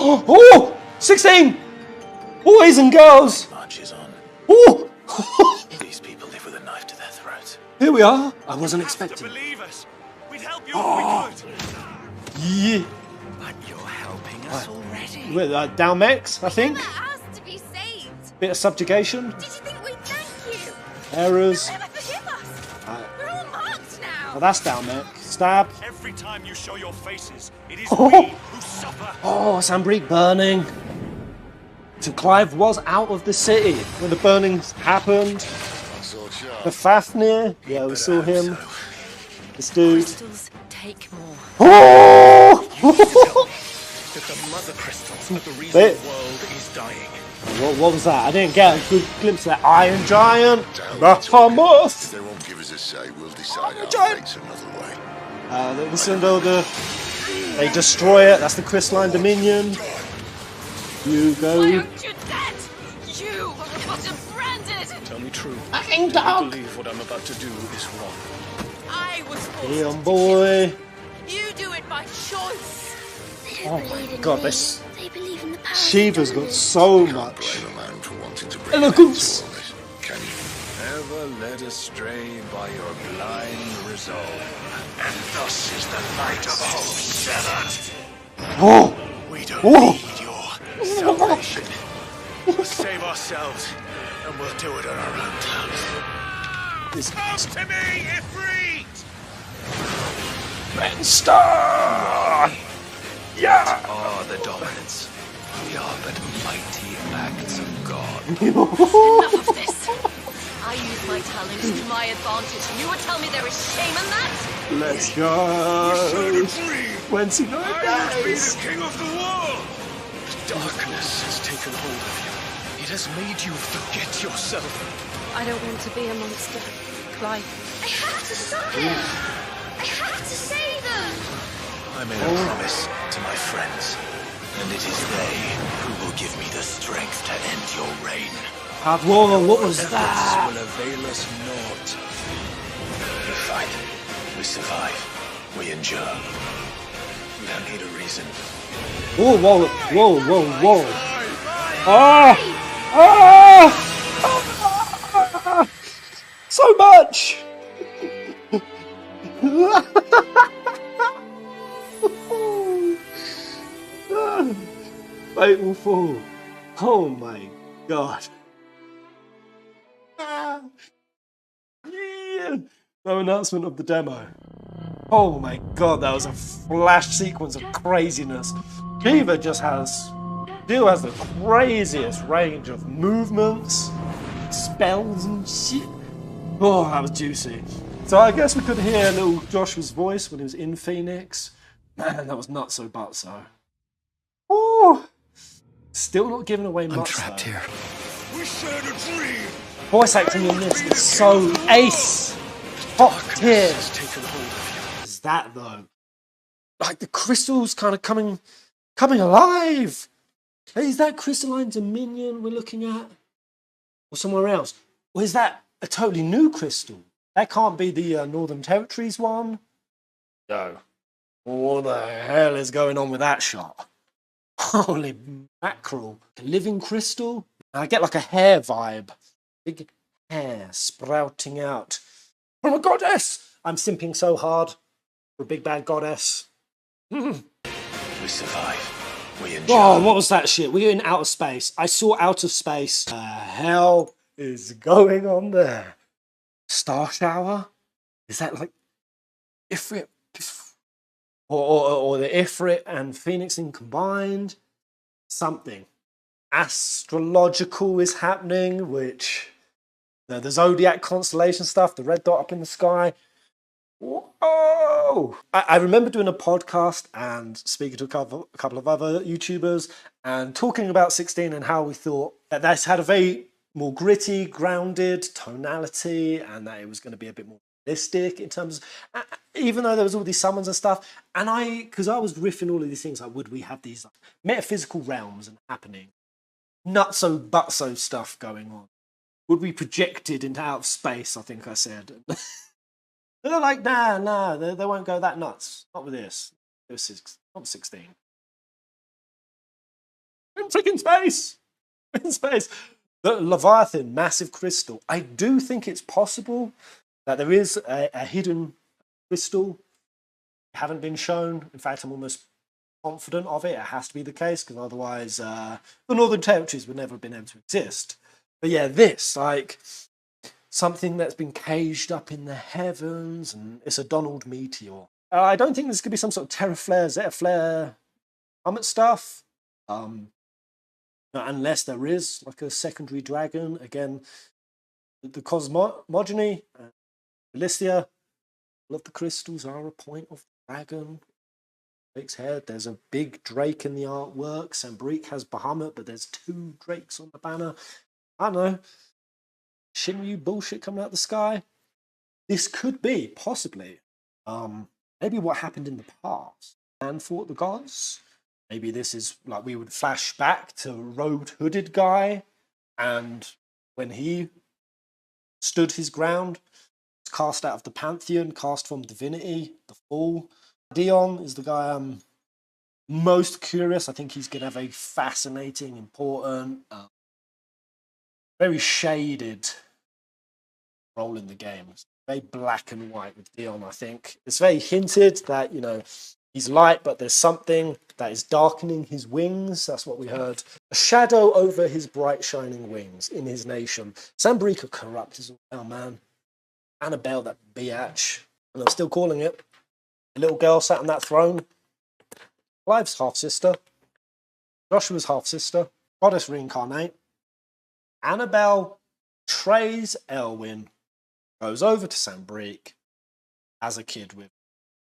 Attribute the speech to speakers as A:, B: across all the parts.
A: Oh! 16! Boys and girls!
B: Marches on.
A: Oh!
B: These people live with a knife to their throats.
A: Here we are. I wasn't expecting.
C: Believe us. We'd help you if we could.
A: Yeah.
B: But you're helping us already.
A: With Dalmex, I think.
D: Never asked to be saved.
A: Bit of subjugation.
D: Did you think we'd thank you?
A: Errors.
D: Never forgive us. We're all marked now.
A: Oh, that's Dalmex. Stab.
C: Every time you show your faces, it is
A: Oh.
C: we who suffer.
A: Oh, Sandbreak burning. So Clive was out of the city when the burnings happened. The Fafnir. Yeah, we saw him. This dude.
D: Crystals take more.
A: Oh!
B: That the mother crystals are the reason
A: Bit.
B: the world is dying.
A: What was that? I didn't get a good glimpse of that Iron Giant. Bahamut.
E: They won't give us a say. We'll decide our
A: Giant.
E: fates another way.
A: This is they destroy it. That's the crystalline dominion. You
D: Why
A: go.
D: aren't you dead? You were but branded.
B: Tell me true.
A: Fucking
B: Do you
A: dog.
B: believe what I'm about to do is wrong?
D: I was forced
A: Damn
D: to
A: boy.
D: kill. You do it by choice.
A: Oh my god, this
F: They believe in the power.
A: Shiva's got so much
E: Blame a man for wanting to bring
A: eloquence.
E: an end to all this, can you?
B: Never led astray by your blind resolve. And thus is the light of hope severed.
A: Oh,
B: We don't
A: Oh.
B: need your salvation. We'll save ourselves, and we'll do it on our own terms.
A: this
C: Come to me, Ifrit!
A: star. Yeah.
B: Are the dominants. We are but mighty acts of God.
D: Enough of this. I use my talent to my advantage. You would tell me there is shame in that?
A: Let's go. When's he going days?
C: King of the world!
B: Darkness has taken hold of you. It has made you forget yourself.
F: I don't want to be a monster. Clive.
D: I have to stop him. I have to save them.
B: I made a promise to my friends, and it is they who will give me the strength to end your reign.
A: Whoa, what was
B: Efforts
A: that?
B: will avail us naught. We fight, we survive, we endure. We don't need a reason.
A: Whoa, whoa, whoa, whoa, whoa. Ah! Ah! So much! Fatal fall. Oh my god. Ah. Yeah. No announcement of the demo. Oh my god, that was a flash sequence of craziness. Kiva just still has the craziest range of movements, spells and shit. Oh, that was juicy. So I guess we could hear little Joshua's voice when he was in Phoenix. Man, that was not so but so. Oh, still not giving away much.
B: I'm trapped
A: though.
B: here.
C: We shared a dream!
A: Voice acting in this is so ace. Top tier.
B: Has taken hold of
A: Is that though? Like the crystals kind of coming alive. Is that crystalline dominion we're looking at, or somewhere else? Or is that a totally new crystal? That can't be the Northern Territories one. No. What the hell is going on with that shot? Holy mackerel! A living crystal. I get like a hair vibe. Big hair sprouting out from a goddess. I'm simping so hard for a big bad goddess.
B: you. We survive, we endure.
A: Oh, what was that shit? We're in outer space. I saw outer space. The hell is going on there? Star shower? Is that like Ifrit? Or the Ifrit and Phoenix in combined? Something astrological is happening, which the zodiac constellation stuff, the red dot up in the sky. Whoa! I remember doing a podcast and speaking to a couple of other YouTubers and talking about 16 and how we thought that that's had a very more gritty, grounded tonality and that it was going to be a bit more realistic in terms of, even though there was all these summons and stuff. And because I was riffing all of these things, like would we have these metaphysical realms and happening, not so but so stuff going on? Would we project it into outer space, I think I said. They're like, nah, they won't go that nuts. Not with this. It was not 16. In freaking space! In space! The Leviathan, massive crystal. I do think it's possible that there is a hidden crystal. Haven't been shown. In fact, I'm almost confident of it. It has to be the case, because otherwise the Northern Territories would never have been able to exist. But yeah, this, like, something that's been caged up in the heavens, and it's a Donald meteor. I don't think this could be some sort of Terra Flare, Zeta Flare comet stuff. Unless there is like a secondary dragon. Again, the cosmogony, Alicia, all of the crystals are a point of the dragon. Drake's head. There's a big drake in the artwork. Sambrique has Bahamut, but there's 2 drakes on the banner. I don't know. Shinryu bullshit coming out the sky. This could be, possibly, maybe what happened in the past. And fought the gods. Maybe this is like we would flash back to robed hooded guy, and when he stood his ground, was cast out of the pantheon, cast from divinity, the fall. Dion is the guy I'm most curious. I think he's going to have a fascinating, important, very shaded role in the game. It's very black and white with Dion, I think. It's very hinted that, you know, he's light, but there's something that is darkening his wings. That's what we heard. A shadow over his bright shining wings in his nation. Sambrique are corrupt as well, man. Annabelle, that biatch. And I'm still calling it. A little girl sat on that throne. Clive's half-sister. Joshua's half-sister. Goddess reincarnate. Annabelle trays Elwyn. Goes over to Sambrique as a kid with.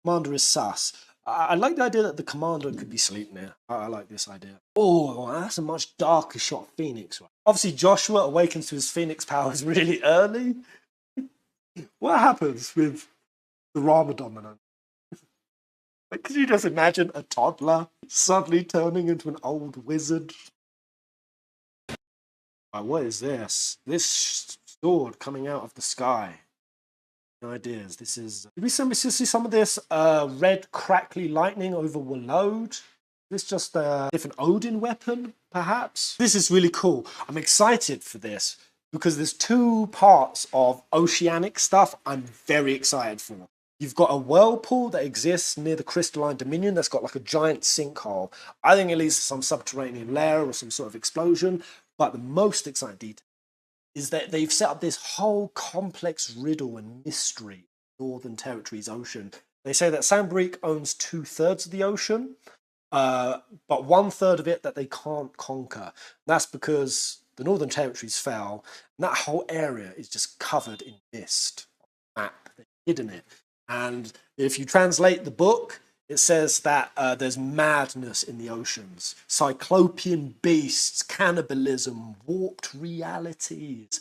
A: Commander is sus. I like the idea that the commander could be sleeping there. I like this idea. Oh, that's a much darker shot of Phoenix, right? Obviously, Joshua awakens to his Phoenix powers really early. What happens with the Ramadan? Like, could you just imagine a toddler suddenly turning into an old wizard? Like, what is this? This sword coming out of the sky. Ideas. This is. Did we see some of this red crackly lightning over Wallode? Is this just a different Odin weapon, perhaps? This is really cool. I'm excited for this because there's 2 parts of oceanic stuff I'm very excited for. You've got a whirlpool that exists near the crystalline dominion that's got like a giant sinkhole. I think it leads to some subterranean lair or some sort of explosion. But the most exciting detail is that they've set up this whole complex riddle and mystery in Northern Territories ocean. They say that Sambrique owns 2/3 of the ocean, but 1/3 of it that they can't conquer. That's because the Northern Territories fell, and that whole area is just covered in mist. Map, they've hidden it. And if you translate the book, it says that there's madness in the oceans, cyclopean beasts, cannibalism, warped realities,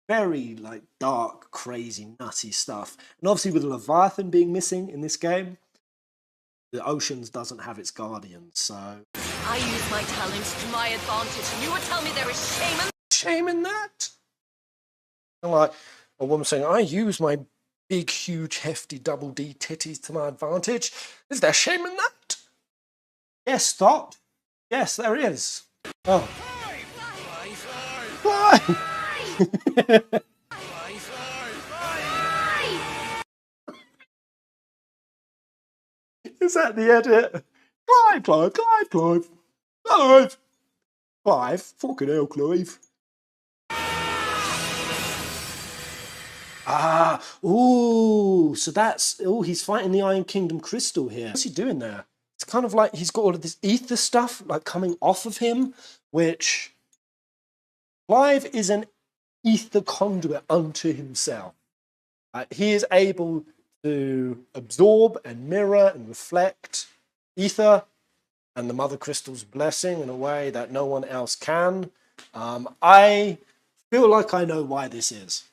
A: very like dark, crazy, nutty stuff. And obviously with Leviathan being missing in this game, the oceans doesn't have its guardians, so...
D: I use my talents to my advantage, and you would tell me there is shame in...
A: Shame in that? And like a woman saying, I use my big, huge, hefty double D titties to my advantage. Is there shame in that? Yes, stop. Yes, there is. Oh. Why? Is that the edit? Clive. Fucking hell, Clive. So that's... Oh, he's fighting the Iron Kingdom crystal here. What's he doing there? It's kind of like he's got all of this ether stuff like coming off of him, which... Clive is an ether conduit unto himself. He is able to absorb and mirror and reflect ether and the Mother Crystal's blessing in a way that no one else can. I feel like I know why this is.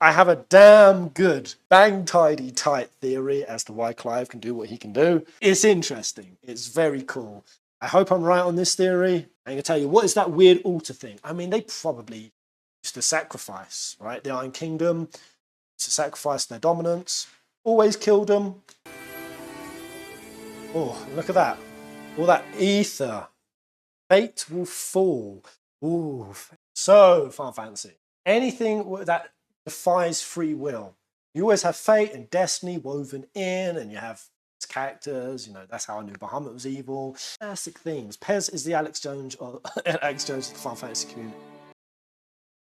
A: I have a damn good, bang tidy tight theory as to why Clive can do what he can do. It's interesting. It's very cool. I hope I'm right on this theory. I'm going to tell you, what is that weird altar thing? I mean, they probably used to sacrifice, right? The Iron Kingdom used to sacrifice their dominance. Always killed them. Oh, look at that. All that ether. Fate will fall. Ooh, so Final Fantasy. Anything that defies free will. You always have fate and destiny woven in, and you have characters. You know, that's how I knew Bahamut was evil. Classic themes. Pez is the Alex Jones of the Final Fantasy community.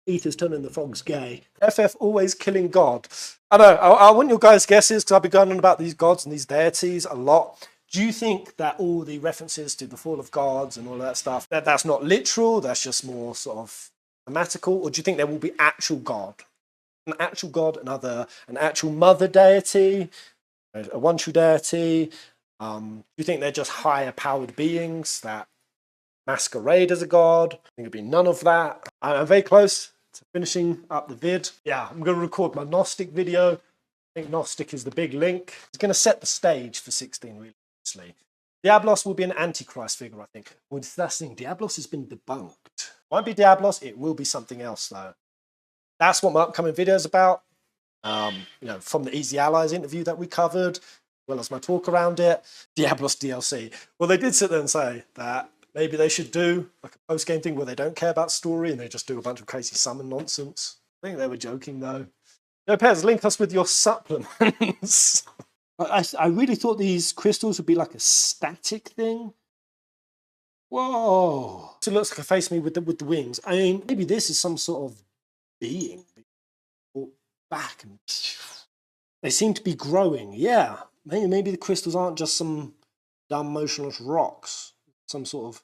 A: Peter's turning the frogs gay. FF always killing God. I know. I want your guys' guesses because I've been going on about these gods and these deities a lot. Do you think that all the references to the fall of gods and all that stuff, that's not literal, that's just more sort of thematical? Or do you think there will be actual God? An actual God, an actual mother deity, a one true deity? Do you think they're just higher powered beings that masquerade as a god? I think it'd be none of that. I'm very close to finishing up the vid. Yeah, I'm going to record my Gnostic video. I think Gnostic is the big link. It's going to set the stage for 16, really. Diablos will be an Antichrist figure, I think. Well, that's the thing. Diablos has been debunked. Won't be Diablos. It will be something else, though. That's what my upcoming video is about. You know, from the Easy Allies interview that we covered, as well as my talk around it. Diablos DLC. Well, they did sit there and say that maybe they should do like a post-game thing where they don't care about story and they just do a bunch of crazy summon nonsense. I think they were joking, though. No, Pez, link us with your supplements. I really thought these crystals would be like a static thing. Whoa. So it looks like a face me with the wings. I mean, maybe this is some sort of being. Back and they seem to be growing. Yeah. Maybe the crystals aren't just some dumb motionless rocks. Some sort of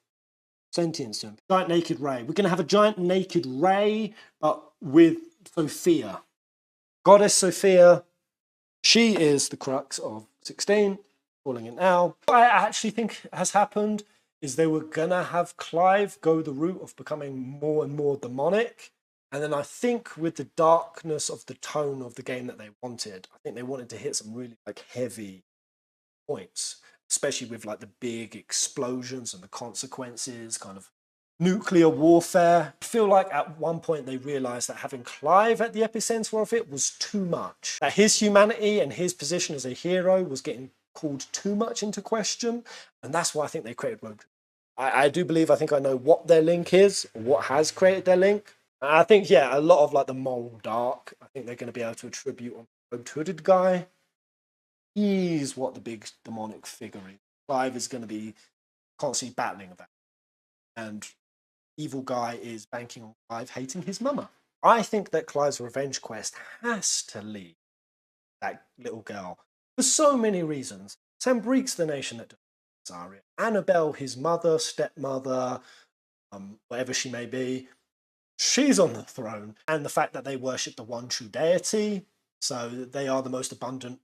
A: sentience to them. Giant naked ray. We're going to have a giant naked ray, but with Sophia. Goddess Sophia. She is the crux of 16, calling it now. What I actually think has happened is they were going to have Clive go the route of becoming more and more demonic. And then I think with the darkness of the tone of the game that they wanted, I think they wanted to hit some really like heavy points, especially with like the big explosions and the consequences, kind of nuclear warfare. I feel like at one point they realized that having Clive at the epicenter of it was too much. That his humanity and his position as a hero was getting called too much into question. And that's why I think they created Rogue. I do believe, I think I know what their link is, or what has created their link. And I think, yeah, a lot of like the moral dark, I think they're going to be able to attribute on the Rogue Hooded guy. He's what the big demonic figure is. Clive is going to be constantly battling that. And evil guy is banking on Clive hating his mama. I think that Clive's revenge quest has to lead that little girl for so many reasons. Sambrique's the nation that does Zarya. Annabelle, his mother, stepmother, whatever she may be, she's on the throne. And the fact that they worship the one true deity, so they are the most abundant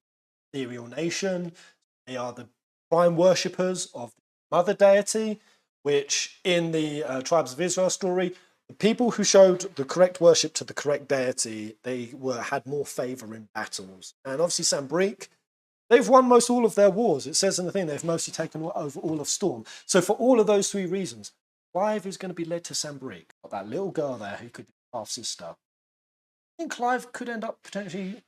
A: ethereal nation. They are the prime worshippers of the mother deity, which in the Tribes of Israel story, the people who showed the correct worship to the correct deity, they had more favor in battles. And obviously Sambrique, they've won most all of their wars. It says in the thing they've mostly taken over all of Storm. So for all of those three reasons, Clive is going to be led to Sambrique. Got that little girl there who could be half sister. I think Clive could end up potentially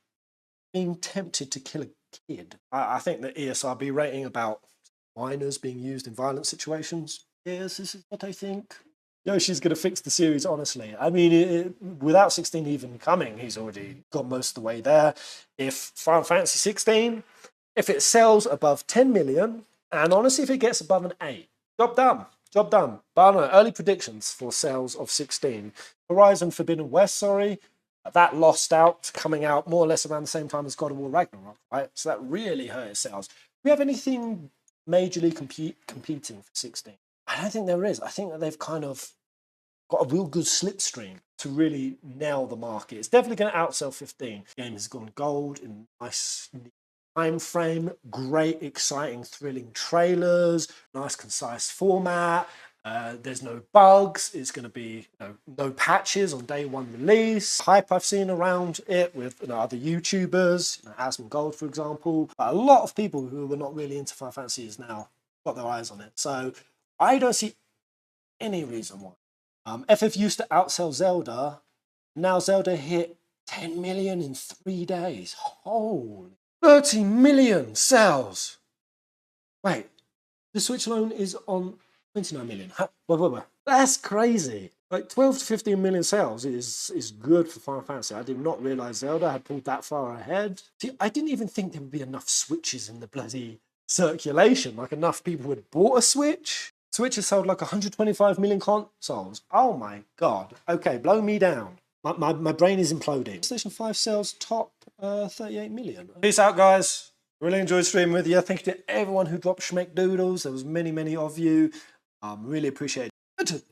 A: being tempted to kill a kid. I think the ESRB rating about minors being used in violent situations. Yes, this is what I think. Yoshi's going to fix the series, honestly. I mean, without 16 even coming, he's already got most of the way there. If Final Fantasy 16, if it sells above 10 million, and honestly, if it gets above an 8, job done. Job done. But I don't know, early predictions for sales of 16. Horizon Forbidden West, that lost out, coming out more or less around the same time as God of War Ragnarok, right? So that really hurt its sales. Do we have anything majorly competing for 16? I don't think there is. I think that they've kind of got a real good slipstream to really nail the market. It's definitely going to outsell 15. The game has gone gold in a nice time frame, great, exciting, thrilling trailers, nice, concise format. There's no bugs. It's going to be no patches on day one release. Hype I've seen around it with other YouTubers, Asmongold, for example. But a lot of people who were not really into Final Fantasy has now got their eyes on it. So I don't see any reason why. FF used to outsell Zelda. Now Zelda hit 10 million in 3 days. Holy 30 million sales. Wait, the Switch alone is on 29 million. Whoa. That's crazy. Like 12 to 15 million sales is good for Final Fantasy. I did not realize Zelda had pulled that far ahead. See, I didn't even think there would be enough Switches in the bloody circulation. Like enough people had bought a Switch. Switch has sold like 125 million consoles. Oh my God. Okay, blow me down. My brain is imploding. PlayStation 5 sales top 38 million. Peace out, guys. Really enjoyed streaming with you. Thank you to everyone who dropped schmeck doodles. There was many of you. Really appreciate it.